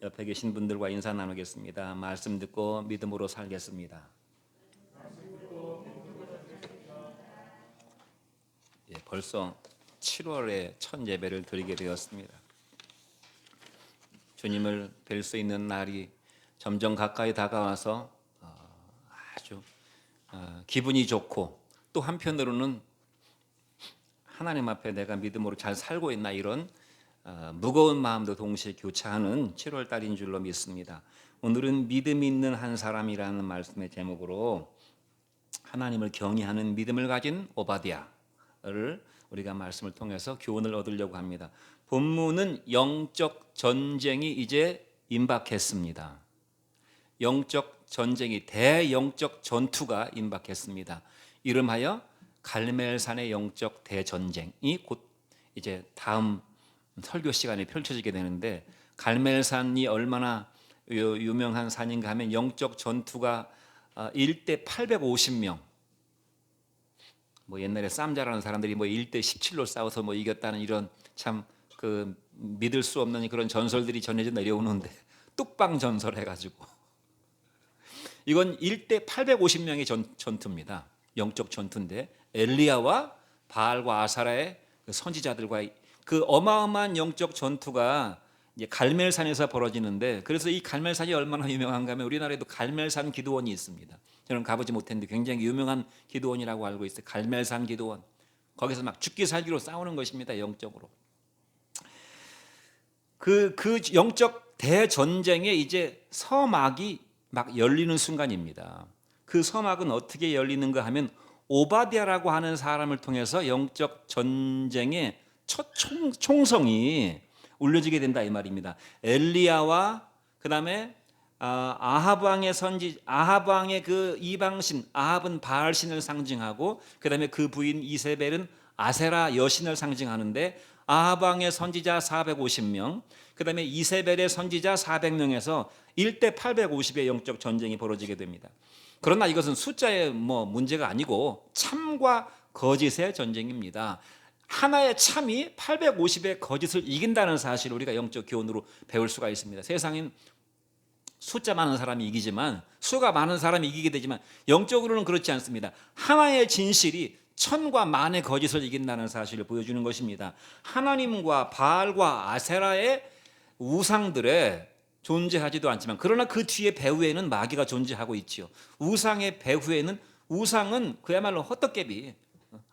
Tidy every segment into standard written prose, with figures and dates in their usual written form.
옆에 계신 분들과 인사 나누겠습니다. 말씀 듣고 믿음으로 살겠습니다. 벌써 7월에 첫 예배를 드리게 되었습니다. 주님을 뵐 수 있는 날이 점점 가까이 다가와서 아주 기분이 좋고, 또 한편으로는 하나님 앞에 내가 믿음으로 잘 살고 있나, 이런 무거운 마음도 동시에 교차하는 7월 달인 줄로 믿습니다. 오늘은 믿음 있는 한 사람이라는 말씀의 제목으로 하나님을 경외하는 믿음을 가진 오바댜를 우리가 말씀을 통해서 교훈을 얻으려고 합니다. 본문은 영적 전쟁이 이제 임박했습니다. 영적 전쟁이, 대영적 전투가 임박했습니다. 이름하여 갈멜산의 영적 대전쟁이 곧 이제 다음 설교 시간에 펼쳐지게 되는데, 갈멜산이 얼마나 유명한 산인가 하면 영적 전투가 1대 850명, 옛날에 싸움 잘하는 사람들이 1대 17로 싸워서 이겼다는 이런 참 믿을 수 없는 그런 전설들이 전해져 내려오는데, 뚝방 전설 해가지고 이건 1대 850명의 전투입니다. 영적 전투인데, 엘리야와 바알과 아사라의 선지자들과의 그 어마어마한 영적 전투가 이제 갈멜산에서 벌어지는데, 그래서 이 갈멜산이 얼마나 유명한가 하면 우리나라에도 갈멜산 기도원이 있습니다. 저는 가보지 못했는데 굉장히 유명한 기도원이라고 알고 있어요. 갈멜산 기도원. 거기서 막 죽기 살기로 싸우는 것입니다. 영적으로. 그 영적 대전쟁에 이제 서막이 막 열리는 순간입니다. 그 서막은 어떻게 열리는가 하면 오바댜라고 하는 사람을 통해서 영적 전쟁의 첫 총성이 울려지게 된다, 이 말입니다. 엘리야와 그다음에 아합 왕의 그 이방신, 아합은 바알 신을 상징하고, 그다음에 그 부인 이세벨은 아세라 여신을 상징하는데, 아합 왕의 선지자 450명, 그다음에 이세벨의 선지자 400명에서 1대 850의 영적 전쟁이 벌어지게 됩니다. 그러나 이것은 숫자의 문제가 아니고 참과 거짓의 전쟁입니다. 하나의 참이 850의 거짓을 이긴다는 사실을 우리가 영적 교훈으로 배울 수가 있습니다. 세상엔 숫자 많은 사람이 이기지만, 수가 많은 사람이 이기게 되지만, 영적으로는 그렇지 않습니다. 하나의 진실이 천과 만의 거짓을 이긴다는 사실을 보여주는 것입니다. 하나님과 바알과 아세라의 우상들에 존재하지도 않지만, 그러나 그 뒤에 배후에는 마귀가 존재하고 있지요. 우상의 배후에는, 우상은 그야말로 헛떡개비,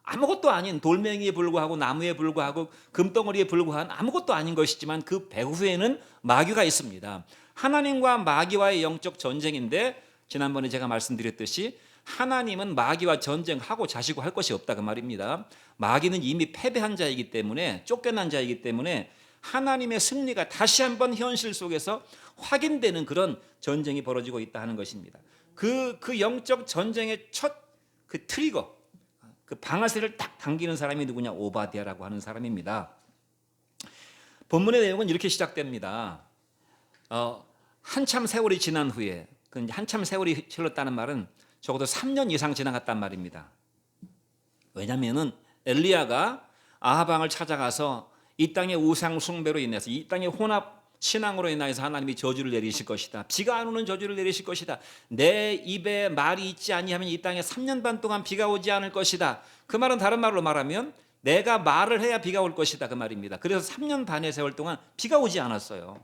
아무것도 아닌 돌멩이에 불과하고 나무에 불과하고 금덩어리에 불과한 아무것도 아닌 것이지만, 그 배후에는 마귀가 있습니다. 하나님과 마귀와의 영적 전쟁인데, 지난번에 제가 말씀드렸듯이 하나님은 마귀와 전쟁하고 자시고 할 것이 없다, 그 말입니다. 마귀는 이미 패배한 자이기 때문에, 쫓겨난 자이기 때문에 하나님의 승리가 다시 한번 현실 속에서 확인되는 그런 전쟁이 벌어지고 있다 하는 것입니다. 그 영적 전쟁의 첫 트리거, 그 방아쇠를 딱 당기는 사람이 누구냐? 오바댜라고 하는 사람입니다. 본문의 내용은 이렇게 시작됩니다. 한참 세월이 지난 후에, 한참 세월이 흘렀다는 말은 적어도 3년 이상 지나갔단 말입니다. 왜냐하면 엘리야가 아합 왕을 찾아가서 이 땅의 우상 숭배로 인해서, 이 땅의 혼합 신앙으로 인하여서 하나님이 저주를 내리실 것이다. 비가 안 오는 저주를 내리실 것이다. 내 입에 말이 있지 아니하면 이 땅에 3년 반 동안 비가 오지 않을 것이다. 그 말은 다른 말로 말하면 내가 말을 해야 비가 올 것이다, 그 말입니다. 그래서 3년 반의 세월 동안 비가 오지 않았어요.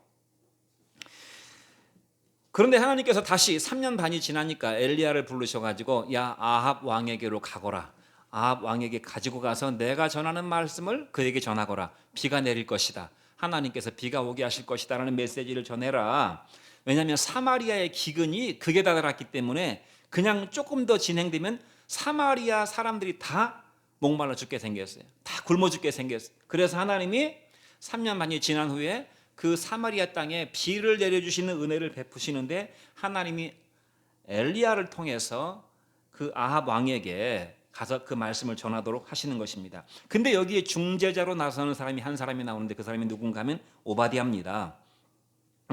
그런데 하나님께서 다시 3년 반이 지나니까 엘리야를 부르셔가지고, 야, 아합 왕에게로 가거라. 아합 왕에게 가지고 가서 내가 전하는 말씀을 그에게 전하거라. 비가 내릴 것이다. 하나님께서 비가 오게 하실 것이다 라는 메시지를 전해라. 왜냐하면 사마리아의 기근이 극에 다다랐기 때문에 그냥 조금 더 진행되면 사마리아 사람들이 다 목말라 죽게 생겼어요. 다 굶어 죽게 생겼어요. 그래서 하나님이 3년 반이 지난 후에 그 사마리아 땅에 비를 내려주시는 은혜를 베푸시는데, 하나님이 엘리야를 통해서 그 아합 왕에게 가서 그 말씀을 전하도록 하시는 것입니다. 근데 여기에 중재자로 나서는 사람이 한 사람이 나오는데, 그 사람이 누군가 하면 오바댜입니다.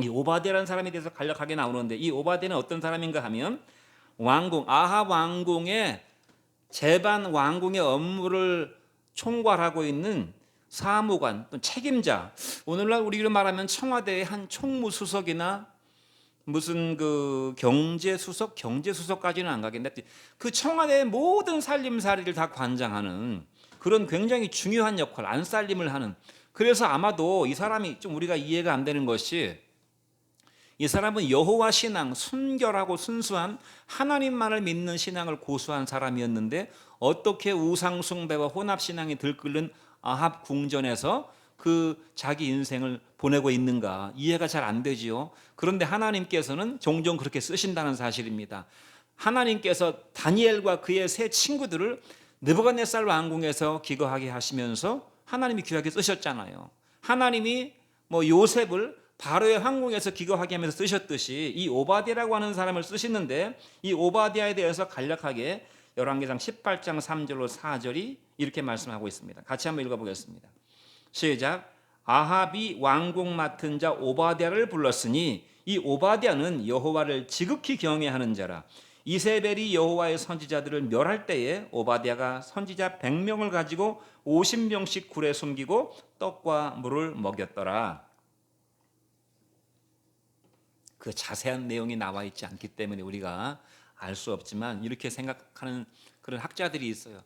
이 오바댜라는 사람에 대해서 간략하게 나오는데, 이 오바댜는 어떤 사람인가 하면 아합 왕궁의 제반 왕궁의 업무를 총괄하고 있는 사무관, 또 책임자. 오늘날 우리로 말하면 청와대의 한 총무수석이나 무슨 그 경제수석까지는 안 가겠는데 그 청와대의 모든 살림살이를 다 관장하는 그런 굉장히 중요한 역할, 안살림을 하는. 그래서 아마도 이 사람이 좀 우리가 이해가 안 되는 것이 이 사람은 여호와 신앙, 순결하고 순수한 하나님만을 믿는 신앙을 고수한 사람이었는데 어떻게 우상 숭배와 혼합 신앙이 들끓는 아합 궁전에서 그 자기 인생을 보내고 있는가 이해가 잘 안 되지요. 그런데 하나님께서는 종종 그렇게 쓰신다는 사실입니다. 하나님께서 다니엘과 그의 세 친구들을 느부갓네살 왕궁에서 기거하게 하시면서 하나님이 귀하게 쓰셨잖아요. 하나님이 요셉을 바로의 황궁에서 기거하게 하면서 쓰셨듯이 이 오바댜라고 하는 사람을 쓰시는데 이 오바댜에 대해서 간략하게 열왕기상 18장 3절로 4절이 이렇게 말씀하고 있습니다. 같이 한번 읽어보겠습니다. 시작. 아합이 왕궁 맡은 자 오바댜를 불렀으니 이 오바댜는 여호와를 지극히 경외하는 자라. 이세벨이 여호와의 선지자들을 멸할 때에 오바댜가 선지자 100명을 가지고 50명씩 굴에 숨기고 떡과 물을 먹였더라. 그 자세한 내용이 나와 있지 않기 때문에 우리가 알 수 없지만 이렇게 생각하는 그런 학자들이 있어요.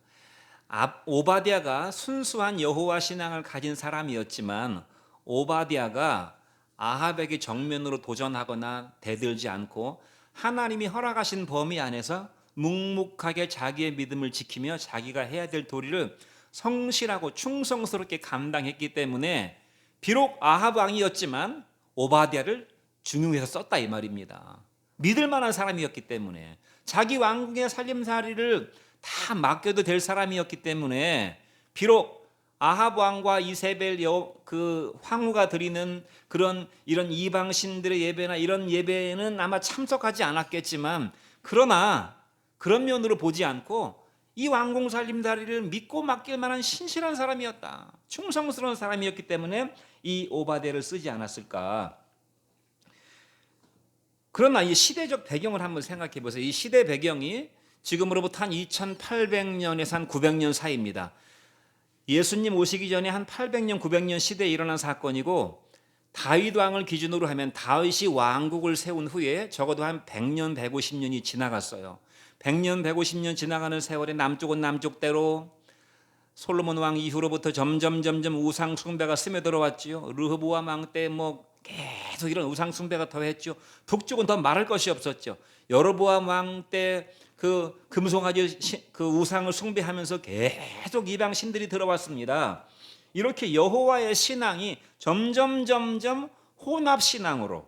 오바댜가 순수한 여호와 신앙을 가진 사람이었지만 오바댜가 아합에게 정면으로 도전하거나 대들지 않고 하나님이 허락하신 범위 안에서 묵묵하게 자기의 믿음을 지키며 자기가 해야 될 도리를 성실하고 충성스럽게 감당했기 때문에 비록 아합 왕이었지만 오바댜를 중용해서 썼다 이 말입니다. 믿을 만한 사람이었기 때문에 자기 왕궁의 살림살이를 다 맡겨도 될 사람이었기 때문에 비록 아합 왕과 이세벨 그 황후가 드리는 이런 이방 신들의 예배나 이런 예배는 아마 참석하지 않았겠지만 그러나 그런 면으로 보지 않고 이 왕궁 살림살이를 믿고 맡길 만한 신실한 사람이었다. 충성스러운 사람이었기 때문에 이 오바댜를 쓰지 않았을까. 그러나 이 시대적 배경을 한번 생각해 보세요. 이 시대 배경이 지금으로부터 한 2800년에서 한 900년 사이입니다. 예수님 오시기 전에 한 800년, 900년 시대에 일어난 사건이고 다윗 왕을 기준으로 하면 다윗이 왕국을 세운 후에 적어도 한 100년, 150년이 지나갔어요. 100년, 150년 지나가는 세월에 남쪽은 남쪽대로 솔로몬 왕 이후로부터 점점 우상 숭배가 스며들어 왔지요. 르호보암 왕 때 계속 이런 우상 숭배가 더했죠. 북쪽은 더 말할 것이 없었죠. 여로보암 왕 때 그 금송아지 그 우상을 숭배하면서 계속 이방 신들이 들어왔습니다. 이렇게 여호와의 신앙이 점점 혼합 신앙으로,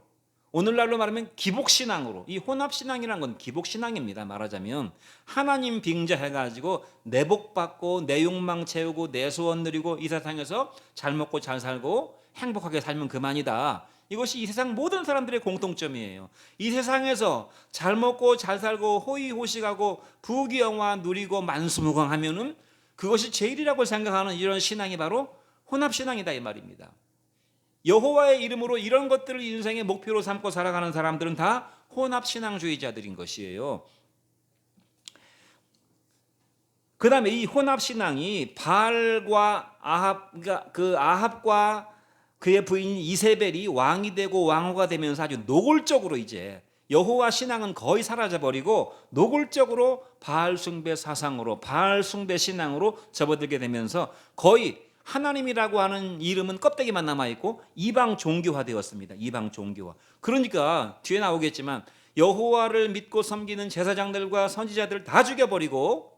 오늘날로 말하면 기복 신앙으로, 이 혼합 신앙이라는 건 기복 신앙입니다. 말하자면 하나님 빙자해 가지고 내 복 받고 내 욕망 채우고 내 소원 누리고 이 세상에서 잘 먹고 잘 살고 행복하게 살면 그만이다. 이것이 이 세상 모든 사람들의 공통점이에요. 이 세상에서 잘 먹고 잘 살고 호의호식하고 부귀영화 누리고 만수무강하면은 그것이 제일이라고 생각하는 이런 신앙이 바로 혼합신앙이다 이 말입니다. 여호와의 이름으로 이런 것들을 인생의 목표로 삼고 살아가는 사람들은 다 혼합신앙주의자들인 것이에요. 그 다음에 이 혼합신앙이 바알과 아합과 그의 부인 이세벨이 왕이 되고 왕후가 되면서 아주 노골적으로 이제 여호와 신앙은 거의 사라져버리고 노골적으로 바알 숭배 사상으로 바알 숭배 신앙으로 접어들게 되면서 거의 하나님이라고 하는 이름은 껍데기만 남아있고 이방 종교화 되었습니다. 이방 종교화. 그러니까 뒤에 나오겠지만 여호와를 믿고 섬기는 제사장들과 선지자들을 다 죽여버리고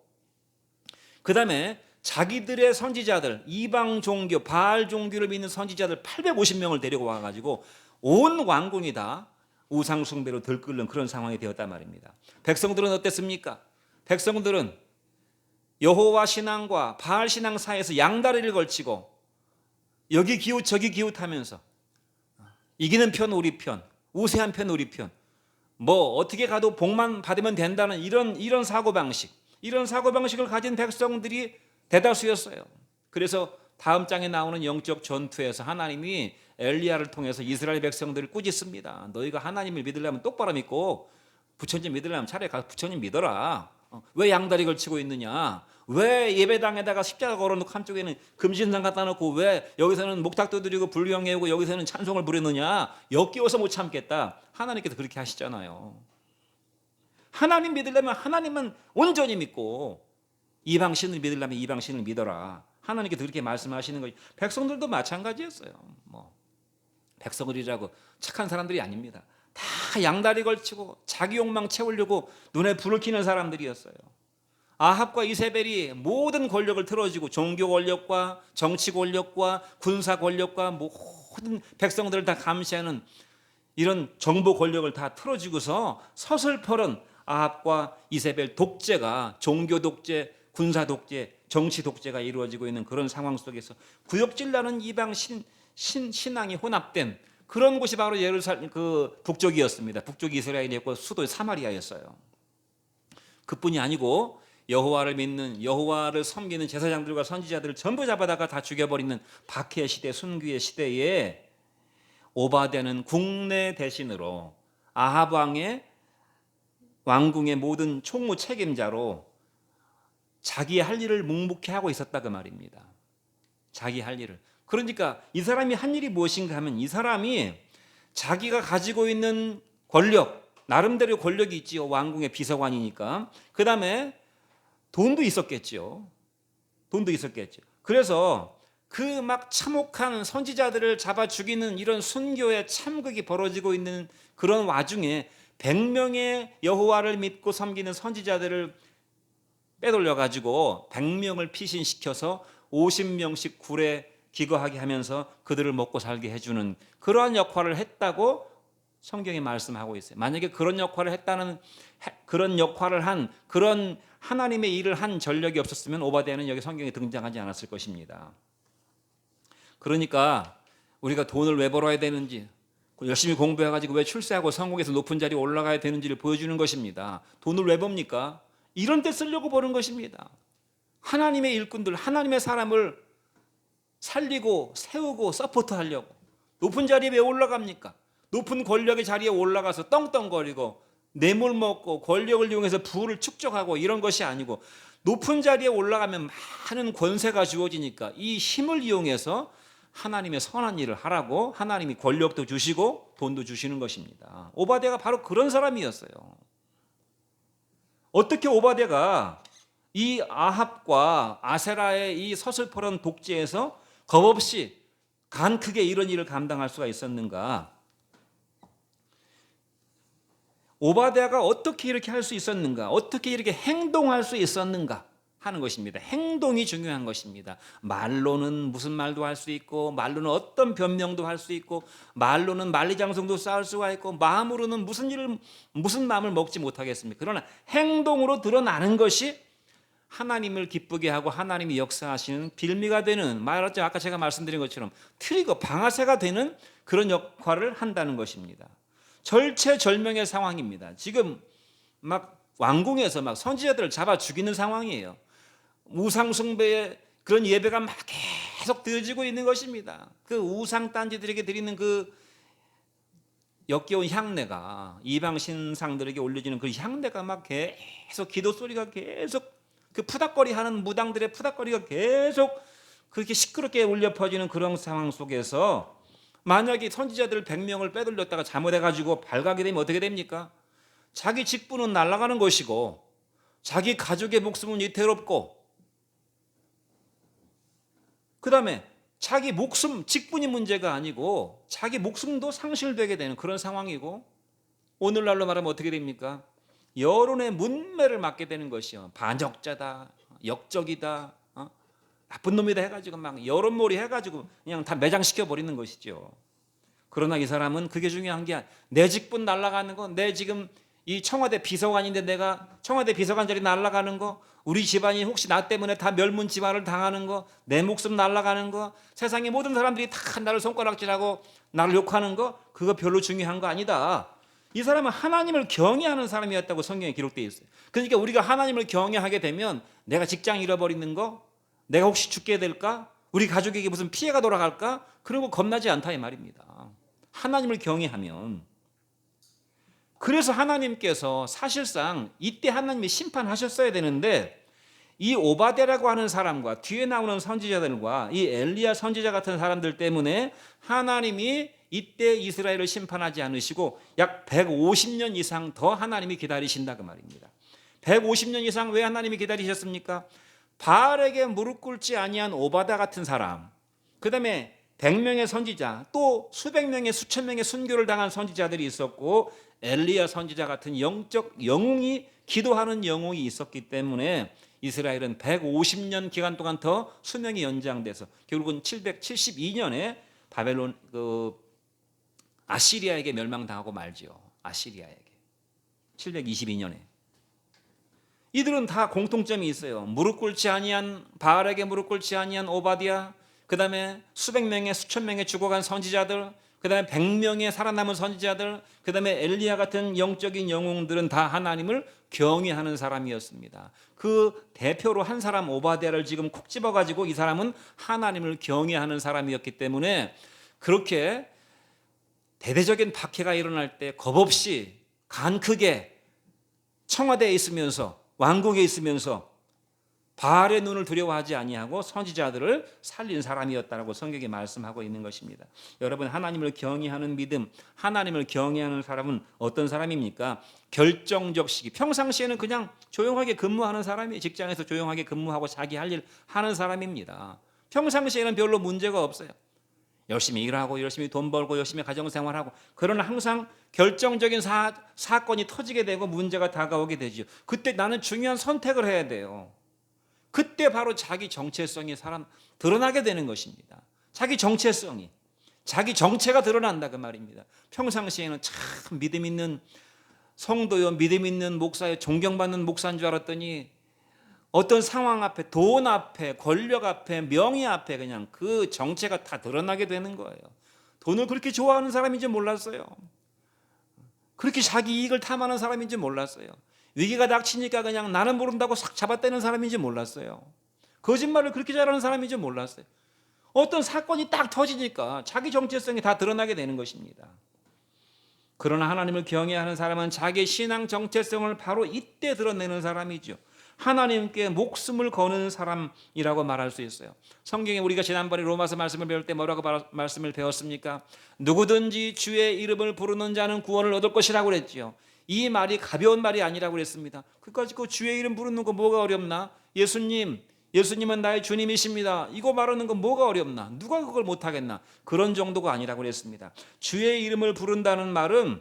그 다음에 자기들의 선지자들, 이방 종교, 바알 종교를 믿는 선지자들 850명을 데리고 와가지고 온 왕궁이 다 우상 숭배로 들끓는 그런 상황이 되었단 말입니다. 백성들은 어땠습니까? 백성들은 여호와 신앙과 바알 신앙 사이에서 양다리를 걸치고 여기 기웃 저기 기웃하면서 이기는 편 우리 편, 우세한 편 우리 편, 어떻게 가도 복만 받으면 된다는 이런 사고방식, 이런 사고방식을 가진 백성들이 대다수였어요. 그래서 다음 장에 나오는 영적 전투에서 하나님이 엘리야를 통해서 이스라엘 백성들을 꾸짖습니다. 너희가 하나님을 믿으려면 똑바로 믿고 부처님 믿으려면 차라리 가서 부처님 믿어라. 왜 양다리 걸치고 있느냐? 왜 예배당에다가 십자가 걸어놓고 한쪽에는 금신상 갖다 놓고 왜 여기서는 목탁도 드리고 불경 외우고 여기서는 찬송을 부르느냐? 역겨워서 못 참겠다. 하나님께서 그렇게 하시잖아요. 하나님 믿으려면 하나님은 온전히 믿고 이방신을 믿으려면 이방신을 믿어라. 하나님께서 그렇게 말씀하시는 거지. 백성들도 마찬가지였어요. 뭐 백성들이라고 착한 사람들이 아닙니다. 다 양다리 걸치고 자기 욕망 채우려고 눈에 불을 켜는 사람들이었어요. 아합과 이세벨이 모든 권력을 틀어주고 종교 권력과 정치 권력과 군사 권력과 모든 백성들을 다 감시하는 이런 정보 권력을 다 틀어주고서 서슬퍼런 아합과 이세벨 독재가 종교 독재, 군사 독재, 정치 독재가 이루어지고 있는 그런 상황 속에서 구역질나는 이방 신앙이 혼합된 그런 곳이 바로 예루살렘 그 북쪽이었습니다. 북쪽 이스라엘이었고 수도 사마리아였어요. 그뿐이 아니고 여호와를 믿는 여호와를 섬기는 제사장들과 선지자들을 전부 잡아다가 다 죽여버리는 박해 시대, 순교의 시대에 오바댜는 국내 대신으로 아합 왕의 왕궁의 모든 총무 책임자로 자기 할 일을 묵묵히 하고 있었다 그 말입니다. 자기 할 일을. 그러니까 이 사람이 한 일이 무엇인가 하면 이 사람이 자기가 가지고 있는 권력, 나름대로 권력이 있지요. 왕궁의 비서관이니까. 그 다음에 돈도 있었겠죠. 돈도 있었겠죠. 그래서 그 막 참혹한 선지자들을 잡아 죽이는 이런 순교의 참극이 벌어지고 있는 그런 와중에 100명의 여호와를 믿고 섬기는 선지자들을 빼돌려 가지고 100명을 피신시켜서 50명씩 굴에 기거하게 하면서 그들을 먹고 살게 해주는 그러한 역할을 했다고 성경이 말씀하고 있어요. 만약에 그런 역할을 했다는 그런 역할을 한 그런 하나님의 일을 한 전력이 없었으면 오바댜는 여기 성경에 등장하지 않았을 것입니다. 그러니까 우리가 돈을 왜 벌어야 되는지 열심히 공부해가지고 왜 출세하고 성공해서 높은 자리에 올라가야 되는지를 보여주는 것입니다. 돈을 왜 법니까? 이런 데 쓰려고 버는 것입니다. 하나님의 일꾼들, 하나님의 사람을 살리고 세우고 서포트하려고. 높은 자리에 왜 올라갑니까? 높은 권력의 자리에 올라가서 떵떵거리고 뇌물 먹고 권력을 이용해서 부를 축적하고 이런 것이 아니고 높은 자리에 올라가면 많은 권세가 주어지니까 이 힘을 이용해서 하나님의 선한 일을 하라고 하나님이 권력도 주시고 돈도 주시는 것입니다. 오바댜가 바로 그런 사람이었어요. 어떻게 오바댜가 이 아합과 아세라의 이 서슬퍼런 독재에서 겁없이 간 크게 이런 일을 감당할 수가 있었는가? 오바댜가 어떻게 이렇게 할 수 있었는가? 어떻게 이렇게 행동할 수 있었는가? 하는 것입니다. 행동이 중요한 것입니다. 말로는 무슨 말도 할 수 있고 말로는 어떤 변명도 할 수 있고 말로는 만리장성도 쌓을 수가 있고 마음으로는 무슨 마음을 먹지 못하겠습니까? 그러나 행동으로 드러나는 것이 하나님을 기쁘게 하고 하나님이 역사하시는 빌미가 되는 말하자 아까 제가 말씀드린 것처럼 트리거 방아쇠가 되는 그런 역할을 한다는 것입니다. 절체절명의 상황입니다. 지금 막 왕궁에서 막 선지자들을 잡아 죽이는 상황이에요. 우상 숭배의 그런 예배가 막 계속 드려지고 있는 것입니다. 그 우상 딴지들에게 드리는 그 역겨운 향내가 이방 신상들에게 올려지는 그 향내가 막 계속 기도 소리가 계속 그 푸닥거리 하는 무당들의 푸닥거리가 계속 그렇게 시끄럽게 울려 퍼지는 그런 상황 속에서 만약에 선지자들 100명을 빼돌렸다가 잘못해가지고 발각이 되면 어떻게 됩니까? 자기 직분은 날아가는 것이고 자기 가족의 목숨은 위태롭고 그 다음에 자기 목숨, 직분이 문제가 아니고 자기 목숨도 상실되게 되는 그런 상황이고 오늘날로 말하면 어떻게 됩니까? 여론의 문매를 맞게 되는 것이요. 반역자다, 역적이다, 나쁜 놈이다 해가지고 막 여론몰이 해가지고 그냥 다 매장시켜 버리는 것이죠. 그러나 이 사람은 그게 중요한 게 내 직분 날아가는 거, 내 지금 이 청와대 비서관인데 내가 청와대 비서관 자리 날아가는 거, 우리 집안이 혹시 나 때문에 다 멸문지발을 당하는 거, 내 목숨 날아가는 거, 세상의 모든 사람들이 다 나를 손가락질하고 나를 욕하는 거, 그거 별로 중요한 거 아니다. 이 사람은 하나님을 경외하는 사람이었다고 성경에 기록되어 있어요. 그러니까 우리가 하나님을 경외하게 되면 내가 직장 잃어버리는 거, 내가 혹시 죽게 될까, 우리 가족에게 무슨 피해가 돌아갈까, 그런 거 겁나지 않다 이 말입니다. 하나님을 경외하면. 그래서 하나님께서 사실상 이때 하나님이 심판하셨어야 되는데 이 오바댜라고 하는 사람과 뒤에 나오는 선지자들과 이 엘리야 선지자 같은 사람들 때문에 하나님이 이때 이스라엘을 심판하지 않으시고 약 150년 이상 더 하나님이 기다리신다 그 말입니다. 150년 이상 왜 하나님이 기다리셨습니까? 바알에게 무릎 꿇지 아니한 오바댜 같은 사람, 그 다음에 100명의 선지자, 또 수백 명의 수천 명의 순교를 당한 선지자들이 있었고 엘리야 선지자 같은 영적 영웅이 기도하는 영웅이 있었기 때문에 이스라엘은 150년 기간 동안 더 수명이 연장돼서 결국은 772년에 바벨론 아시리아에게 멸망당하고 말지요. 아시리아에게 722년에. 이들은 다 공통점이 있어요. 무릎 꿇지 아니한 바알에게 무릎 꿇지 아니한 오바댜, 그다음에 수백 명의 수천 명의 죽어간 선지자들, 그다음에 100명의 살아남은 선지자들, 그다음에 엘리야 같은 영적인 영웅들은 다 하나님을 경외하는 사람이었습니다. 그 대표로 한 사람 오바댜를 지금 콕 집어가지고 이 사람은 하나님을 경외하는 사람이었기 때문에 그렇게 대대적인 박해가 일어날 때 겁없이 간 크게 청와대에 있으면서 왕궁에 있으면서 바알의 눈을 두려워하지 아니하고 선지자들을 살린 사람이었다고 성경이 말씀하고 있는 것입니다. 여러분, 하나님을 경외하는 믿음, 하나님을 경외하는 사람은 어떤 사람입니까? 결정적 시기, 평상시에는 그냥 조용하게 근무하는 사람이, 직장에서 조용하게 근무하고 자기 할 일 하는 사람입니다. 평상시에는 별로 문제가 없어요. 열심히 일하고 열심히 돈 벌고 열심히 가정생활하고, 그러나 항상 결정적인 사건이 터지게 되고 문제가 다가오게 되죠. 그때 나는 중요한 선택을 해야 돼요. 그때 바로 자기 정체성이 드러나게 되는 것입니다. 자기 정체성이, 자기 정체가 드러난다 그 말입니다. 평상시에는 참 믿음 있는 성도요, 믿음 있는 목사요, 존경받는 목사인 줄 알았더니 어떤 상황 앞에, 돈 앞에, 권력 앞에, 명예 앞에 그냥 그 정체가 다 드러나게 되는 거예요. 돈을 그렇게 좋아하는 사람인지 몰랐어요. 그렇게 자기 이익을 탐하는 사람인지 몰랐어요. 위기가 닥치니까 그냥 나는 모른다고 싹 잡아떼는 사람인지 몰랐어요. 거짓말을 그렇게 잘하는 사람인지 몰랐어요. 어떤 사건이 딱 터지니까 자기 정체성이 다 드러나게 되는 것입니다. 그러나 하나님을 경외하는 사람은 자기 신앙 정체성을 바로 이때 드러내는 사람이죠. 하나님께 목숨을 거는 사람이라고 말할 수 있어요. 성경에 우리가 지난번에 로마서 말씀을 배울 때 뭐라고 말씀을 배웠습니까? 누구든지 주의 이름을 부르는 자는 구원을 얻을 것이라고 그랬죠. 이 말이 가벼운 말이 아니라고 그랬습니다. 그까짓 거 주의 이름 부르는 거 뭐가 어렵나? 예수님은 나의 주님이십니다. 이거 말하는 건 뭐가 어렵나? 누가 그걸 못하겠나? 그런 정도가 아니라고 그랬습니다. 주의 이름을 부른다는 말은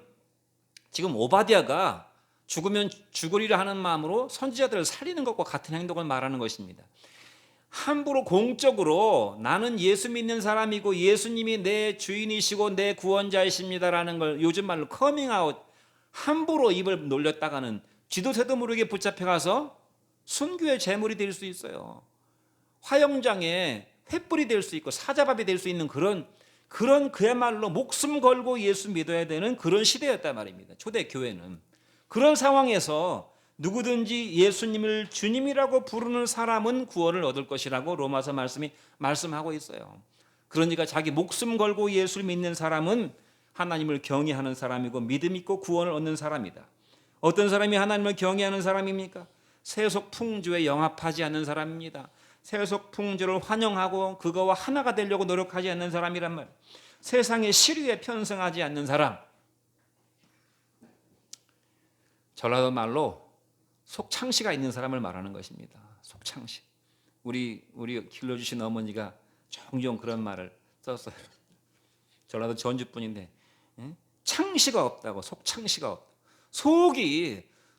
지금 오바댜가 죽으면 죽으리라 하는 마음으로 선지자들을 살리는 것과 같은 행동을 말하는 것입니다. 함부로 공적으로 나는 예수 믿는 사람이고 예수님이 내 주인이시고 내 구원자이십니다라는 걸 요즘 말로 커밍아웃, 함부로 입을 놀렸다가는 쥐도 새도 모르게 붙잡혀가서 순교의 제물이 될 수 있어요. 화영장에 횃불이 될 수 있고 사자밥이 될 수 있는 그런 그야말로 목숨 걸고 예수 믿어야 되는 그런 시대였단 말입니다. 초대 교회는. 그런 상황에서 누구든지 예수님을 주님이라고 부르는 사람은 구원을 얻을 것이라고 로마서 말씀이 말씀하고 있어요. 그러니까 자기 목숨 걸고 예수를 믿는 사람은 하나님을 경외하는 사람이고 믿음 있고 구원을 얻는 사람이다. 어떤 사람이 하나님을 경외하는 사람입니까? 세속 풍조에 영합하지 않는 사람입니다. 세속 풍조를 환영하고 그거와 하나가 되려고 노력하지 않는 사람이란 말. 세상의 시류에 편승하지 않는 사람. 전라도 말로 속창시가 있는 사람을 말하는 것입니다. 속창시. 우리 길러주신 어머니가 종종 그런 말을 썼어요. 전라도 전주분인데 창시가 없다고. 속창시가 없다.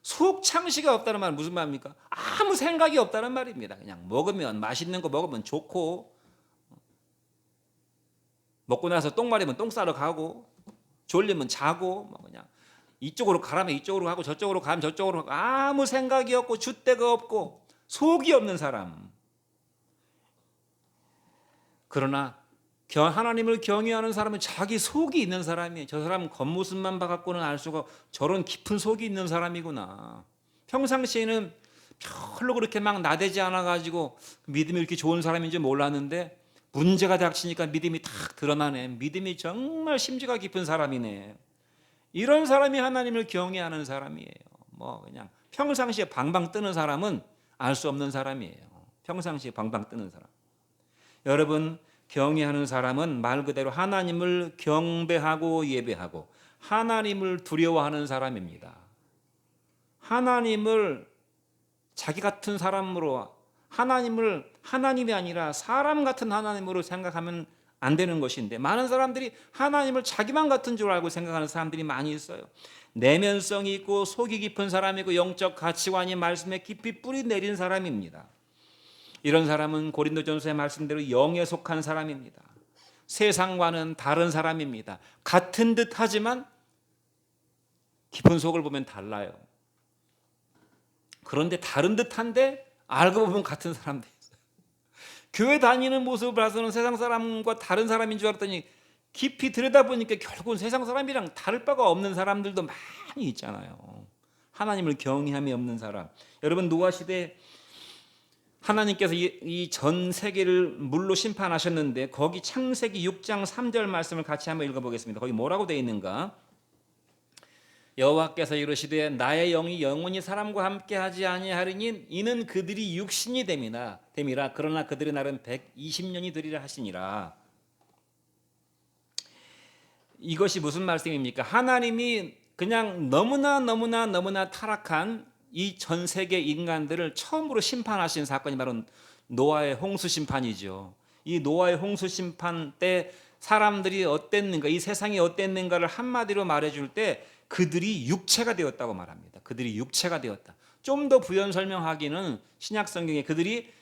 속창시가 없다는 말은 무슨 말입니까? 아무 생각이 없다는 말입니다. 그냥 맛있는 거 먹으면 좋고, 먹고 나서 똥 마르면 똥 싸러 가고, 졸리면 자고, 그냥 이쪽으로 가라면 이쪽으로 가고 저쪽으로 가면 저쪽으로 가고, 아무 생각이 없고 줏대가 없고 속이 없는 사람. 그러나 하나님을 경외하는 사람은 자기 속이 있는 사람이에요. 저 사람은 겉모습만 봐갖고는 알 수가, 저런 깊은 속이 있는 사람이구나. 평상시에는 별로 그렇게 막 나대지 않아가지고 믿음이 이렇게 좋은 사람인지 몰랐는데 문제가 닥치니까 믿음이 탁 드러나네. 믿음이 정말 심지가 깊은 사람이네. 이런 사람이 하나님을 경외하는 사람이에요. 그냥 평상시에 방방 뜨는 사람은 알 수 없는 사람이에요. 평상시에 방방 뜨는 사람. 여러분, 경외하는 사람은 말 그대로 하나님을 경배하고 예배하고 하나님을 두려워하는 사람입니다. 하나님을 자기 같은 사람으로, 하나님을 하나님이 아니라 사람 같은 하나님으로 생각하면 안 되는 것인데, 많은 사람들이 하나님을 자기만 같은 줄 알고 생각하는 사람들이 많이 있어요. 내면성이 있고 속이 깊은 사람이고 영적 가치관이 말씀에 깊이 뿌리 내린 사람입니다. 이런 사람은 고린도전서의 말씀대로 영에 속한 사람입니다. 세상과는 다른 사람입니다. 같은 듯 하지만 깊은 속을 보면 달라요. 그런데 다른 듯한데 알고 보면 같은 사람들 있어요. 교회 다니는 모습을 봐서는 세상 사람과 다른 사람인 줄 알았더니 깊이 들여다보니까 결국은 세상 사람이랑 다를 바가 없는 사람들도 많이 있잖아요. 하나님을 경외함이 없는 사람. 여러분, 노아 시대 하나님께서 이 전 세계를 물로 심판하셨는데 거기 창세기 6장 3절 말씀을 같이 한번 읽어보겠습니다. 거기 뭐라고 되어 있는가? 여호와께서 이르시되 나의 영이 영원히 사람과 함께하지 아니하리니 이는 그들이 육신이 됨이라 그러나 그들의 날은 120년이 되리라 하시니라. 이것이 무슨 말씀입니까? 하나님이 그냥 너무나 타락한 이 전 세계 인간들을 처음으로 심판하신 사건이 바로 노아의 홍수 심판이죠. 이 노아의 홍수 심판 때 사람들이 어땠는가, 이 세상이 어땠는가를 한마디로 말해줄 때 그들이 육체가 되었다고 말합니다. 그들이 육체가 되었다. 좀 더 부연 설명하기는 신약 성경에 그들이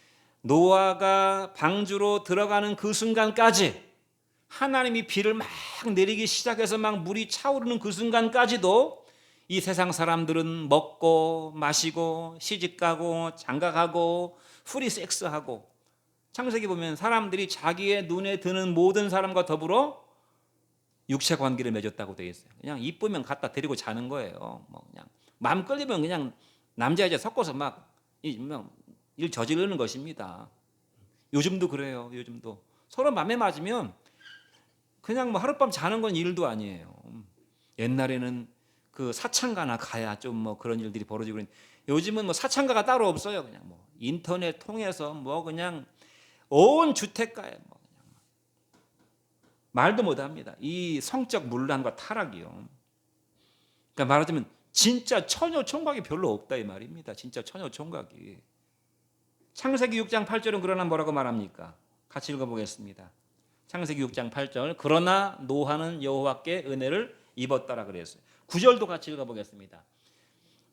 노아가 방주로 들어가는 그 순간까지, 하나님이 비를 막 내리기 시작해서 막 물이 차오르는 그 순간까지도 이 세상 사람들은 먹고 마시고 시집가고 장가가고 프리섹스하고, 창세기 보면 사람들이 자기의 눈에 드는 모든 사람과 더불어 육체 관계를 맺었다고 되어 있어요. 그냥 이쁘면 갖다 데리고 자는 거예요. 뭐 그냥 마음 끌리면 그냥 남자 여자 섞어서 막 일 저지르는 것입니다. 요즘도 그래요. 요즘도 서로 맘에 맞으면 그냥 뭐 하룻밤 자는 건 일도 아니에요. 옛날에는 그 사창가나 가야 좀 뭐 그런 일들이 벌어지고 그랬는데 요즘은 뭐 사창가가 따로 없어요. 그냥 뭐 인터넷 통해서 뭐 그냥 온 주택가에 뭐 그냥 말도 못합니다. 이 성적 문란과 타락이요. 그러니까 말하자면 진짜 처녀 총각이 별로 없다 이 말입니다. 진짜 처녀 총각이. 창세기 6장 8절은 그러나 뭐라고 말합니까? 같이 읽어보겠습니다. 창세기 6장 8절. 그러나 노아는 여호와께 은혜를 입었다라 그랬어요. 9절도 같이 읽어보겠습니다.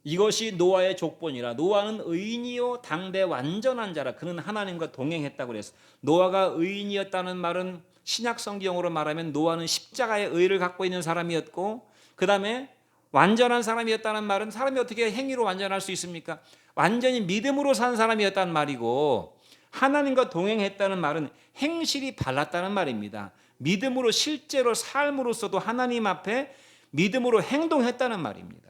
이것이 노아의 족본이라. 노아는 의인이요 당대 완전한 자라. 그는 하나님과 동행했다고 그랬어요. 노아가 의인이었다는 말은 신약 성경으로 말하면 노아는 십자가의 의를 갖고 있는 사람이었고, 그 다음에 완전한 사람이었다는 말은 사람이 어떻게 행위로 완전할 수 있습니까? 완전히 믿음으로 산 사람이었다는 말이고, 하나님과 동행했다는 말은 행실이 발랐다는 말입니다. 믿음으로 실제로 삶으로서도 하나님 앞에 믿음으로 행동했다는 말입니다.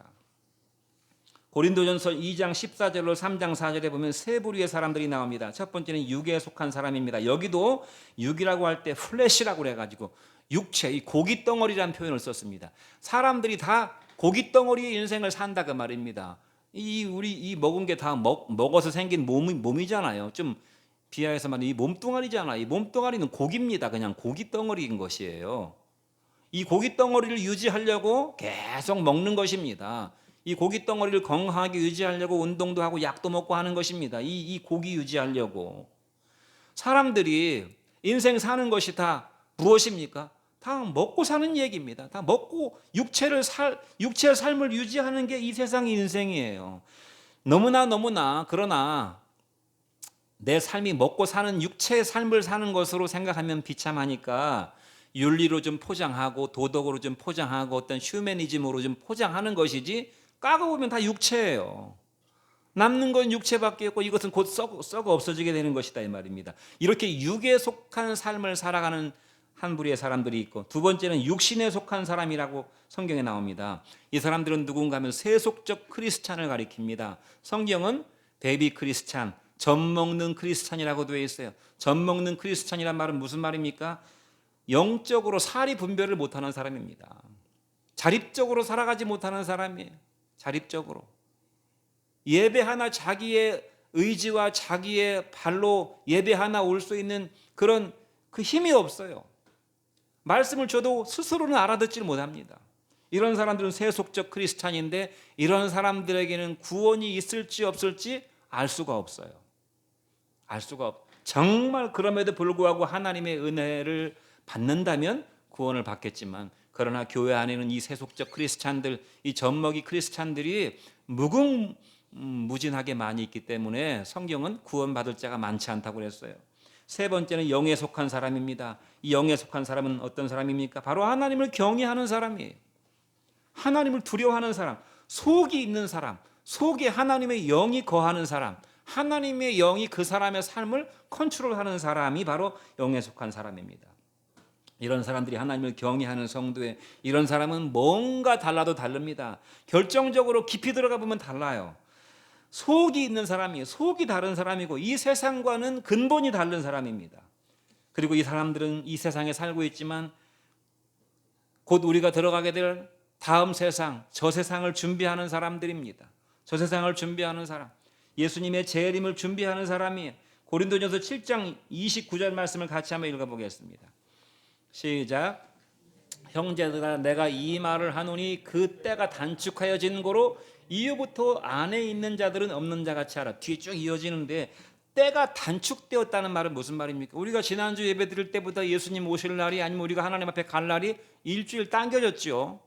고린도전서 2장 14절로 3장 4절에 보면 세 부류의 사람들이 나옵니다. 첫 번째는 육에 속한 사람입니다. 여기도 육이라고 할 때 플래시라고 그래가지고 육체, 이 고기 덩어리라는 표현을 썼습니다. 사람들이 다 고기 덩어리의 인생을 산다 그 말입니다. 우리 먹은 게 다 먹어서 생긴 몸이잖아요. 좀 비하해서 말하면 이 몸뚱아리잖아요. 이 몸뚱아리는 고기입니다. 그냥 고기 덩어리인 것이에요. 이 고기 덩어리를 유지하려고 계속 먹는 것입니다. 이 고기 덩어리를 건강하게 유지하려고 운동도 하고 약도 먹고 하는 것입니다. 이 고기 유지하려고. 사람들이 인생 사는 것이 다 무엇입니까? 다 먹고 사는 얘기입니다. 다 먹고 육체의 삶을 유지하는 게 이 세상의 인생이에요. 너무나 그러나 내 삶이 먹고 사는 육체의 삶을 사는 것으로 생각하면 비참하니까 윤리로 좀 포장하고 도덕으로 좀 포장하고 어떤 휴머니즘으로 좀 포장하는 것이지, 까고 보면 다 육체예요. 남는 건 육체밖에 없고 이것은 곧 썩어 없어지게 되는 것이다 이 말입니다. 이렇게 육에 속한 삶을 살아가는 한 부류의 사람들이 있고, 두 번째는 육신에 속한 사람이라고 성경에 나옵니다. 이 사람들은 누군가 하면 세속적 크리스찬을 가리킵니다. 성경은 베이비 크리스찬, 젖 먹는 크리스찬이라고 되어 있어요. 젖 먹는 크리스찬이란 말은 무슨 말입니까? 영적으로 사리 분별을 못하는 사람입니다. 자립적으로 살아가지 못하는 사람이에요. 자립적으로 예배 하나 자기의 의지와 자기의 발로 예배 하나 올 수 있는 그런 그 힘이 없어요. 말씀을 줘도 스스로는 알아듣지를 못합니다. 이런 사람들은 세속적 크리스찬인데 이런 사람들에게는 구원이 있을지 없을지 알 수가 없어요. 정말 그럼에도 불구하고 하나님의 은혜를 받는다면 구원을 받겠지만, 그러나 교회 안에는 이 세속적 크리스찬들, 이 젖먹이 크리스찬들이 무궁무진하게 많이 있기 때문에 성경은 구원받을 자가 많지 않다고 그랬어요. 세 번째는 영에 속한 사람입니다. 이 영에 속한 사람은 어떤 사람입니까? 바로 하나님을 경외하는 사람이에요. 하나님을 두려워하는 사람, 속이 있는 사람, 속에 하나님의 영이 거하는 사람, 하나님의 영이 그 사람의 삶을 컨트롤하는 사람이 바로 영에 속한 사람입니다. 이런 사람들이 하나님을 경외하는 성도에, 이런 사람은 뭔가 달라도 다릅니다. 결정적으로 깊이 들어가 보면 달라요. 속이 있는 사람이에요. 속이 다른 사람이고 이 세상과는 근본이 다른 사람입니다. 그리고 이 사람들은 이 세상에 살고 있지만 곧 우리가 들어가게 될 다음 세상, 저 세상을 준비하는 사람들입니다. 저 세상을 준비하는 사람, 예수님의 재림을 준비하는 사람이에요. 고린도전서 7장 29절 말씀을 같이 한번 읽어보겠습니다. 시작. 형제들아, 내가 이 말을 하노니 그 때가 단축하여진 고로 이후부터 안에 있는 자들은 없는 자같이 하라. 뒤에 쭉 이어지는데 때가 단축되었다는 말은 무슨 말입니까? 우리가 지난주 예배 드릴 때보다 예수님 오실 날이, 아니면 우리가 하나님 앞에 갈 날이 일주일 당겨졌죠.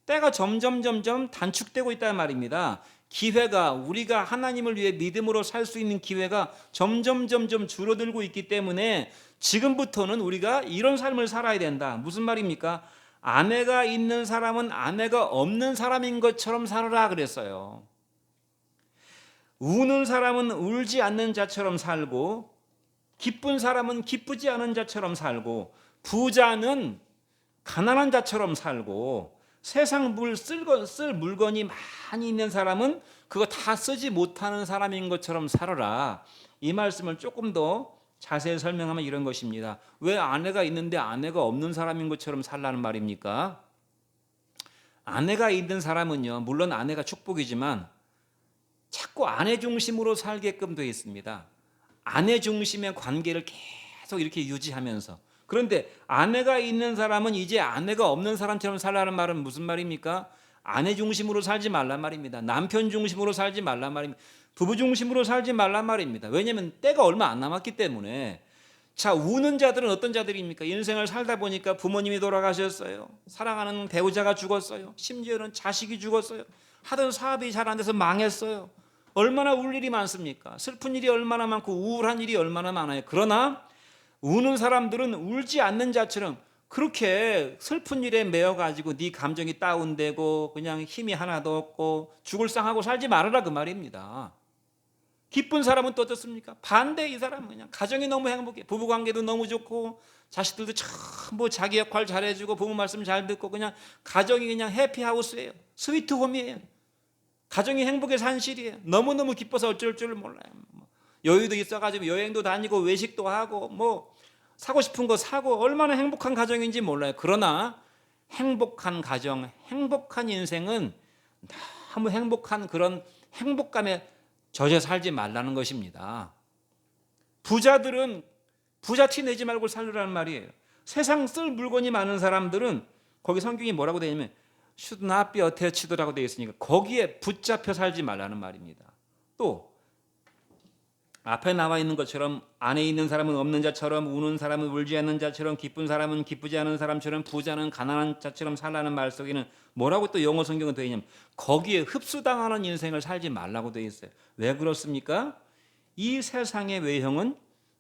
때가 점점 단축되고 있다는 말입니다. 기회가, 우리가 하나님을 위해 믿음으로 살 수 있는 기회가 점점 줄어들고 있기 때문에 지금부터는 우리가 이런 삶을 살아야 된다. 무슨 말입니까? 아내가 있는 사람은 아내가 없는 사람인 것처럼 살아라 그랬어요. 우는 사람은 울지 않는 자처럼 살고, 기쁜 사람은 기쁘지 않은 자처럼 살고, 부자는 가난한 자처럼 살고, 세상 쓸 물건이 많이 있는 사람은 그거 다 쓰지 못하는 사람인 것처럼 살아라. 이 말씀을 조금 더 자세히 설명하면 이런 것입니다. 왜 아내가 있는데 아내가 없는 사람인 것처럼 살라는 말입니까? 아내가 있는 사람은요, 물론 아내가 축복이지만 자꾸 아내 중심으로 살게끔 되어 있습니다. 아내 중심의 관계를 계속 이렇게 유지하면서. 그런데 아내가 있는 사람은 이제 아내가 없는 사람처럼 살라는 말은 무슨 말입니까? 아내 중심으로 살지 말란 말입니다. 남편 중심으로 살지 말란 말입니다. 부부 중심으로 살지 말란 말입니다. 왜냐하면 때가 얼마 안 남았기 때문에. 자, 우는 자들은 어떤 자들입니까? 인생을 살다 보니까 부모님이 돌아가셨어요. 사랑하는 배우자가 죽었어요. 심지어는 자식이 죽었어요. 하던 사업이 잘 안 돼서 망했어요. 얼마나 울 일이 많습니까? 슬픈 일이 얼마나 많고 우울한 일이 얼마나 많아요. 그러나 우는 사람들은 울지 않는 자처럼 그렇게 슬픈 일에 매여가지고 네 감정이 다운되고 그냥 힘이 하나도 없고 죽을 상하고 살지 말아라 그 말입니다. 기쁜 사람은 또 어떻습니까? 반대, 이 사람은 그냥 가정이 너무 행복해. 부부관계도 너무 좋고 자식들도 전부 자기 역할 잘해주고 부모 말씀 잘 듣고 그냥 가정이 그냥 해피하우스예요. 스위트홈이에요. 가정이 행복의 산실이에요. 너무너무 기뻐서 어쩔 줄 몰라요. 여유도 있어가지고 여행도 다니고 외식도 하고 뭐 사고 싶은 거 사고 얼마나 행복한 가정인지 몰라요. 그러나 행복한 가정, 행복한 인생은 너무 행복한 그런 행복감에 젖어 살지 말라는 것입니다. 부자들은 부자 티 내지 말고 살으라는 말이에요. 세상 쓸 물건이 많은 사람들은 거기 성경이 뭐라고 되어 있냐면 should not be attached라고 되어 있으니까 거기에 붙잡혀 살지 말라는 말입니다. 또 앞에 나와 있는 것처럼 안에 있는 사람은 없는 자처럼, 우는 사람은 울지 않는 자처럼, 기쁜 사람은 기쁘지 않은 사람처럼, 부자는 가난한 자처럼 살라는 말 속에는 뭐라고 또 영어 성경은 되어 있냐면 거기에 흡수당하는 인생을 살지 말라고 되어 있어요. 왜 그렇습니까? 이 세상의 외형은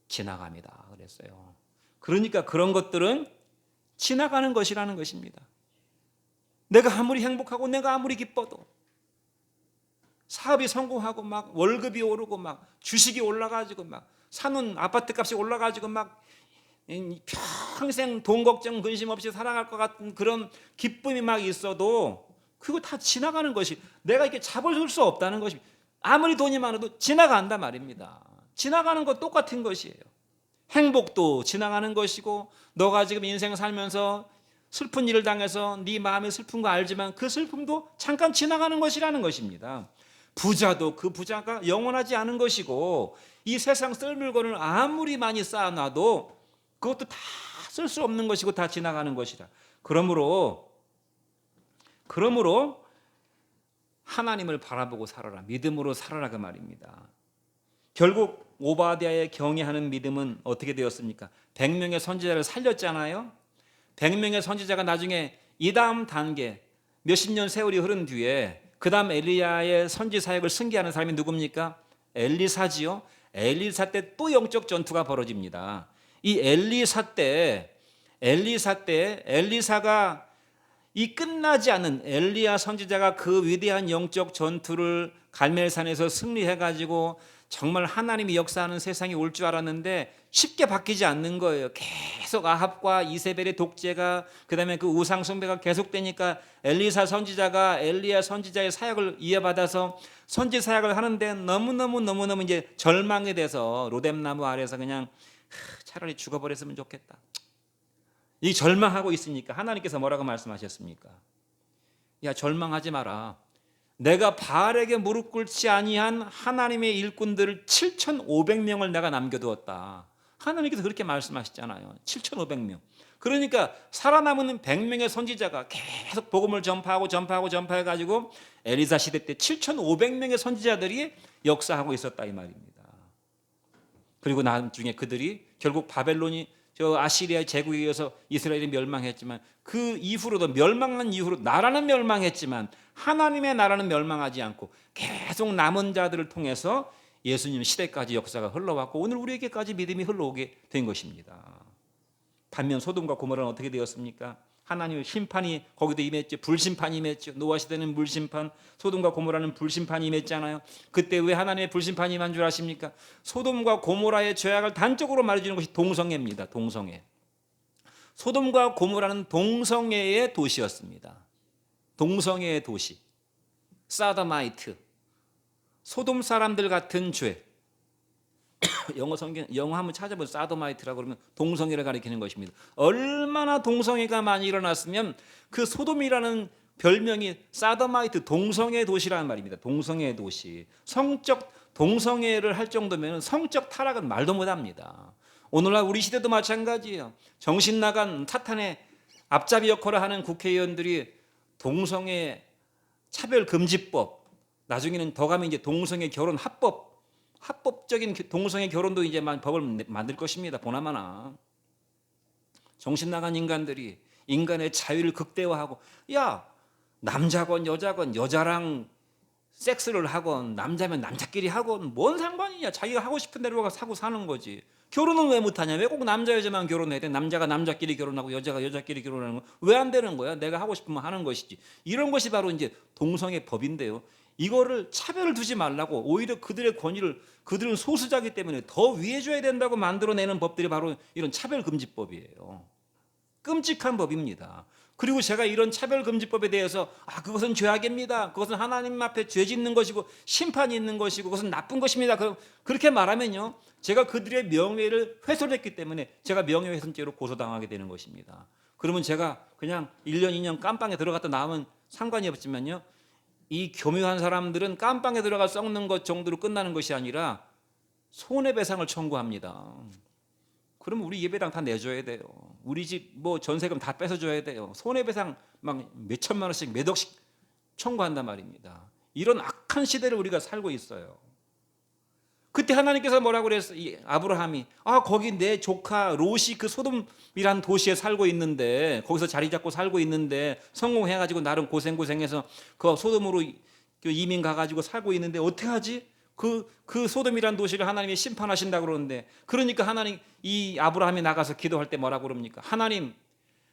지나갑니다 그랬어요. 그러니까 그런 것들은 지나가는 것이라는 것입니다. 내가 아무리 행복하고 내가 아무리 기뻐도 사업이 성공하고 막 월급이 오르고 막 주식이 올라가지고 막 사는 아파트 값이 올라가지고 막 평생 돈 걱정 근심 없이 살아갈 것 같은 그런 기쁨이 막 있어도 그거 다 지나가는 것이, 내가 이렇게 잡아줄 수 없다는 것입니다. 아무리 돈이 많아도 지나간단 말입니다. 지나가는 것 똑같은 것이에요. 행복도 지나가는 것이고, 너가 지금 인생 살면서 슬픈 일을 당해서 네 마음이 슬픈 거 알지만 그 슬픔도 잠깐 지나가는 것이라는 것입니다. 부자도 그 부자가 영원하지 않은 것이고, 이 세상 쓸 물건을 아무리 많이 쌓아놔도 그것도 다 쓸 수 없는 것이고 다 지나가는 것이라. 그러므로 하나님을 바라보고 살아라, 믿음으로 살아라, 그 말입니다. 결국 오바댜의 경외하는 믿음은 어떻게 되었습니까? 100명의 선지자를 살렸잖아요. 100명의 선지자가 나중에 이 다음 단계, 몇십 년 세월이 흐른 뒤에 그 다음 엘리야의 선지 사역을 승계하는 사람이 누굽니까? 엘리사지요. 엘리사 때 또 영적 전투가 벌어집니다. 이 엘리사가 이 끝나지 않는 엘리야 선지자가 그 위대한 영적 전투를 갈멜산에서 승리해가지고 정말 하나님이 역사하는 세상이 올 줄 알았는데 쉽게 바뀌지 않는 거예요. 계속 아합과 이세벨의 독재가, 그 다음에 그 우상 숭배가 계속되니까 엘리야 선지자의 사역을 이어받아서 선지 사역을 하는데 너무너무 이제 절망에 대해서 로뎀나무 아래서 그냥 차라리 죽어버렸으면 좋겠다, 이 절망하고 있으니까 하나님께서 뭐라고 말씀하셨습니까? 야, 절망하지 마라. 내가 바알에게 무릎 꿇지 아니한 하나님의 일꾼들을 7,500명을 내가 남겨두었다. 하나님께서 그렇게 말씀하셨잖아요. 7,500명. 그러니까 살아남은 100명의 선지자가 계속 복음을 전파해가지고 엘리사 시대 때 7,500명의 선지자들이 역사하고 있었다, 이 말입니다. 그리고 나중에 그들이 결국 바벨론이 아시리아의 제국에 의해서 이스라엘이 멸망했지만, 그 이후로도 멸망한 이후로 나라는 멸망했지만 하나님의 나라는 멸망하지 않고 계속 남은 자들을 통해서 예수님 시대까지 역사가 흘러왔고 오늘 우리에게까지 믿음이 흘러오게 된 것입니다. 반면 소돔과 고모라는 어떻게 되었습니까? 하나님의 심판이 거기도 임했죠. 불심판이 임했죠. 노아 시대는 물심판, 소돔과 고모라는 불심판이 임했잖아요. 그때 왜 하나님의 불심판이 임한 줄 아십니까? 소돔과 고모라의 죄악을 단적으로 말해주는 것이 동성애입니다. 동성애. 소돔과 고모라는 동성애의 도시였습니다. 동성애의 도시. 사더마이트. 소돔 사람들 같은 죄. 영어 한번 찾아보세요. 사도마이트라고 그러면 동성애를 가리키는 것입니다. 얼마나 동성애가 많이 일어났으면 그 소돔이라는 별명이 사도마이트, 동성애 도시라는 말입니다. 동성애 도시. 성적 동성애를 할 정도면 성적 타락은 말도 못합니다. 오늘날 우리 시대도 마찬가지예요. 정신 나간 사탄의 앞잡이 역할을 하는 국회의원들이 동성애 차별금지법, 나중에는 더 가면 이제 동성애 결혼 합법적인 동성애 결혼도 이제 법을 만들 것입니다. 보나마나 정신 나간 인간들이 인간의 자유를 극대화하고, 야, 남자건 여자건 여자랑 섹스를 하건 남자면 남자끼리 하건 뭔 상관이냐, 자기가 하고 싶은 대로 가서 하고 사는 거지. 결혼은 왜 못하냐? 왜 꼭 남자 여자만 결혼해야 돼? 남자가 남자끼리 결혼하고 여자가 여자끼리 결혼하는 거 왜 안 되는 거야? 내가 하고 싶으면 하는 것이지. 이런 것이 바로 이제 동성애 법인데요. 이거를 차별을 두지 말라고, 오히려 그들의 권위를, 그들은 소수자이기 때문에 더 위해줘야 된다고 만들어내는 법들이 바로 이런 차별금지법이에요. 끔찍한 법입니다. 그리고 제가 이런 차별금지법에 대해서 그것은 죄악입니다, 그것은 하나님 앞에 죄 짓는 것이고 심판이 있는 것이고 그것은 나쁜 것입니다, 그렇게 말하면요, 제가 그들의 명예를 훼손했기 때문에 제가 명예훼손죄로 고소당하게 되는 것입니다. 그러면 제가 그냥 1년 2년 깜빵에 들어갔다 나오면 상관이 없지만요, 이 교묘한 사람들은 깜빵에 들어가 썩는 것 정도로 끝나는 것이 아니라 손해배상을 청구합니다. 그러면 우리 예배당 다 내줘야 돼요. 우리 집 뭐 전세금 다 뺏어줘야 돼요. 손해배상 막 몇천만 원씩 몇 억씩 청구한단 말입니다. 이런 악한 시대를 우리가 살고 있어요. 그때 하나님께서 뭐라고 그랬어요? 이 아브라함이 거기 내 조카 롯이 그 소돔이란 도시에 살고 있는데, 거기서 자리 잡고 살고 있는데 성공해가지고 나름 고생해서 그 소돔으로 이민 가가지고 살고 있는데 어떻게 하지? 그 소돔이란 도시를 하나님이 심판하신다고 그러는데, 그러니까 하나님, 이 아브라함이 나가서 기도할 때 뭐라고 그럽니까? 하나님,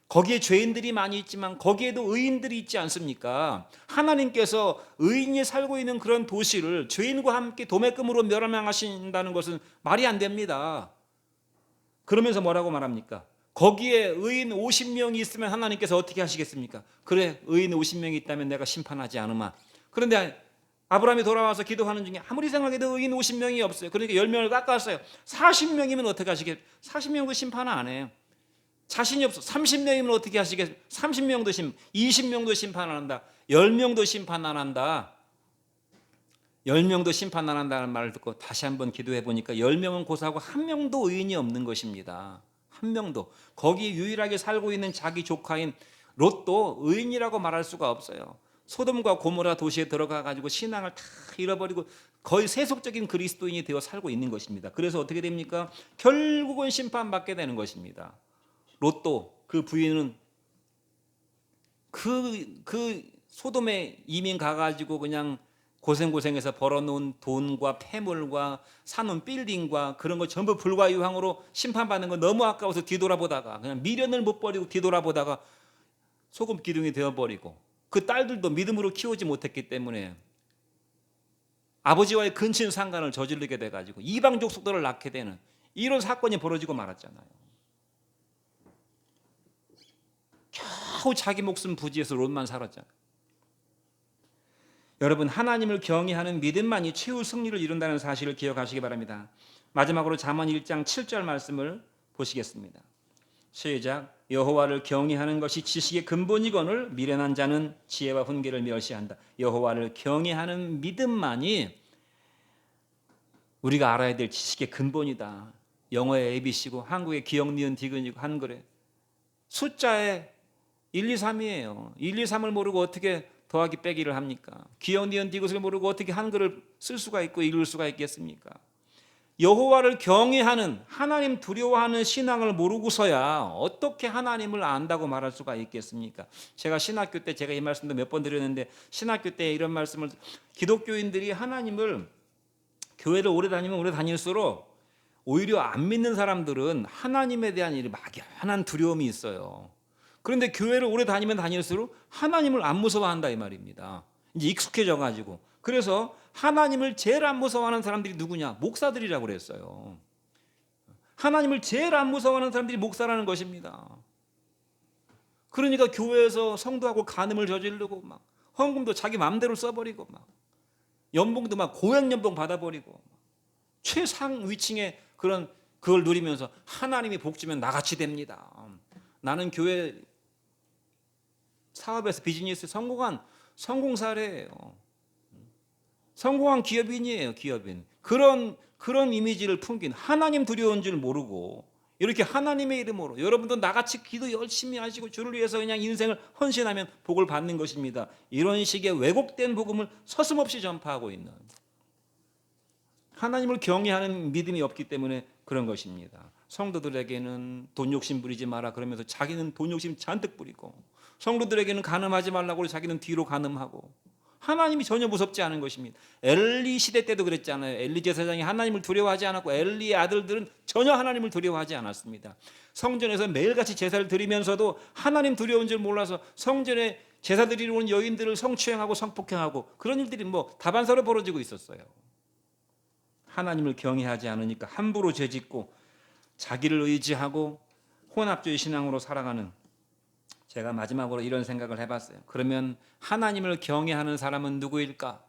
거기에 죄인들이 많이 있지만 거기에도 의인들이 있지 않습니까? 하나님께서 의인이 살고 있는 그런 도시를 죄인과 함께 도매금으로 멸망하신다는 것은 말이 안 됩니다. 그러면서 뭐라고 말합니까? 거기에 의인 50명이 있으면 하나님께서 어떻게 하시겠습니까? 그래, 의인 50명이 있다면 내가 심판하지 않으마. 그런데 아브라함이 돌아와서 기도하는 중에 아무리 생각해도 의인 50명이 없어요. 그러니까 10명을 깎았어요. 40명이면 어떻게 하시겠어요? 40명도 심판 안 해요. 자신이 없어. 30명이면 어떻게 하시겠어요? 30명도 20명도 심판 안 한다. 10명도 심판 안 한다. 10명도 심판 안 한다는 말을 듣고 다시 한번 기도해 보니까 10명은 고사하고 한 명도 의인이 없는 것입니다. 한 명도. 거기 유일하게 살고 있는 자기 조카인 롯도 의인이라고 말할 수가 없어요. 소돔과 고모라 도시에 들어가 가지고 신앙을 다 잃어버리고 거의 세속적인 그리스도인이 되어 살고 있는 것입니다. 그래서 어떻게 됩니까? 결국은 심판받게 되는 것입니다. 롯도 그 부인은 그 소돔에 이민 가가지고 그냥 고생해서 벌어놓은 돈과 폐물과 사놓은 빌딩과 그런 거 전부 불과유황으로 심판받는 거 너무 아까워서 뒤돌아보다가 그냥 미련을 못 버리고 뒤돌아보다가 소금 기둥이 되어버리고 그 딸들도 믿음으로 키우지 못했기 때문에 아버지와의 근친 상간을 저지르게 돼가지고 이방 족속들을 낳게 되는 이런 사건이 벌어지고 말았잖아요. 겨우 자기 목숨 부지해서 롯만 살았잖아요. 여러분, 하나님을 경외하는 믿음만이 최후 승리를 이룬다는 사실을 기억하시기 바랍니다. 마지막으로 잠언 1장 7절 말씀을 보시겠습니다. 시작. 여호와를 경외하는 것이 지식의 근본이거늘 미련한 자는 지혜와 훈계를 멸시한다. 여호와를 경외하는 믿음만이 우리가 알아야 될 지식의 근본이다. 영어의 ABC고 한국의 기역, 니은, 디귿이고 한글에 숫자에 1, 2, 3이에요. 1, 2, 3을 모르고 어떻게 더하기 빼기를 합니까? 기역, 니은, 디귿을 모르고 어떻게 한글을 쓸 수가 있고 읽을 수가 있겠습니까? 여호와를 경외하는 하나님 두려워하는 신앙을 모르고서야 어떻게 하나님을 안다고 말할 수가 있겠습니까? 제가 신학교 때 제가 이 말씀도 몇 번 드렸는데 신학교 때 이런 말씀을 기독교인들이 하나님을 교회를 오래 다니면 오래 다닐수록 오히려 안 믿는 사람들은 하나님에 대한 이 막연한 두려움이 있어요. 그런데 교회를 오래 다니면 다닐수록 하나님을 안 무서워한다 이 말입니다. 이제 익숙해져 가지고. 그래서 하나님을 제일 안 무서워하는 사람들이 누구냐? 목사들이라고 그랬어요. 하나님을 제일 안 무서워하는 사람들이 목사라는 것입니다. 그러니까 교회에서 성도하고 간음을 저지르고 막 헌금도 자기 마음대로 써버리고 막 연봉도 막 고액 연봉 받아버리고 최상 위층의 그걸 누리면서 하나님이 복 주면 나같이 됩니다. 나는 교회 사업에서 비즈니스 성공한 성공 사례예요. 성공한 기업인이에요, 기업인. 그런 이미지를 풍긴 하나님 두려운 줄 모르고 이렇게 하나님의 이름으로 여러분도 나같이 기도 열심히 하시고 주를 위해서 그냥 인생을 헌신하면 복을 받는 것입니다. 이런 식의 왜곡된 복음을 서슴없이 전파하고 있는 하나님을 경외하는 믿음이 없기 때문에 그런 것입니다. 성도들에게는 돈 욕심 부리지 마라 그러면서 자기는 돈 욕심 잔뜩 부리고 성도들에게는 간음하지 말라고 자기는 뒤로 간음하고 하나님이 전혀 무섭지 않은 것입니다. 엘리 시대 때도 그랬잖아요. 엘리 제사장이 하나님을 두려워하지 않았고 엘리의 아들들은 전혀 하나님을 두려워하지 않았습니다. 성전에서 매일같이 제사를 드리면서도 하나님 두려운 줄 몰라서 성전에 제사 드리러 온 여인들을 성추행하고 성폭행하고 그런 일들이 다반사로 벌어지고 있었어요. 하나님을 경외하지 않으니까 함부로 죄짓고 자기를 의지하고 혼합주의 신앙으로 살아가는 제가 마지막으로 이런 생각을 해봤어요. 그러면 하나님을 경외하는 사람은 누구일까?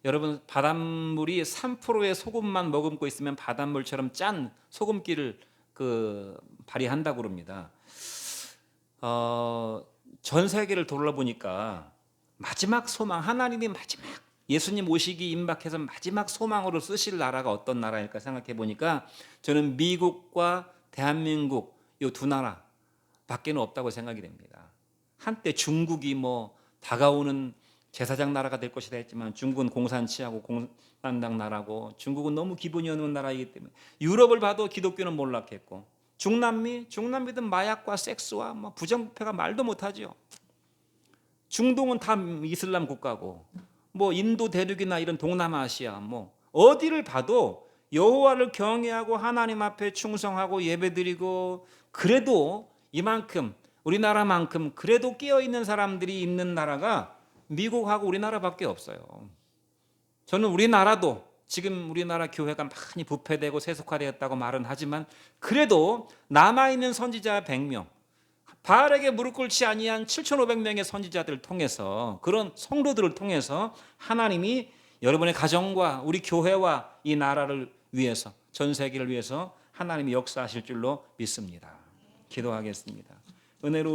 여러분 바닷물이 3%의 소금만 머금고 있으면 바닷물처럼 짠 소금기를 발휘한다고 그럽니다. 전 세계를 돌아보니까 마지막 소망 하나님이 마지막 예수님 오시기 임박해서 마지막 소망으로 쓰실 나라가 어떤 나라일까 생각해 보니까 저는 미국과 대한민국 이 두 나라 밖에는 없다고 생각이 됩니다. 한때 중국이 다가오는 제사장 나라가 될 것이다 했지만 중국은 공산치하고 공산당 나라고 중국은 너무 기분이 어느 나라이기 때문에 유럽을 봐도 기독교는 몰락했고 중남미든 마약과 섹스와 부정부패가 말도 못하죠. 중동은 다 이슬람 국가고 인도 대륙이나 이런 동남아시아 어디를 봐도 여호와를 경외하고 하나님 앞에 충성하고 예배드리고 그래도 이만큼 우리나라만큼 그래도 깨어있는 사람들이 있는 나라가 미국하고 우리나라밖에 없어요. 저는 우리나라도 지금 우리나라 교회가 많이 부패되고 세속화되었다고 말은 하지만 그래도 남아있는 선지자 100명 바알에게 무릎 꿇지 아니한 7,500명의 선지자들을 통해서 그런 성도들을 통해서 하나님이 여러분의 가정과 우리 교회와 이 나라를 위해서 전 세계를 위해서 하나님이 역사하실 줄로 믿습니다. 기도하겠습니다. 은혜로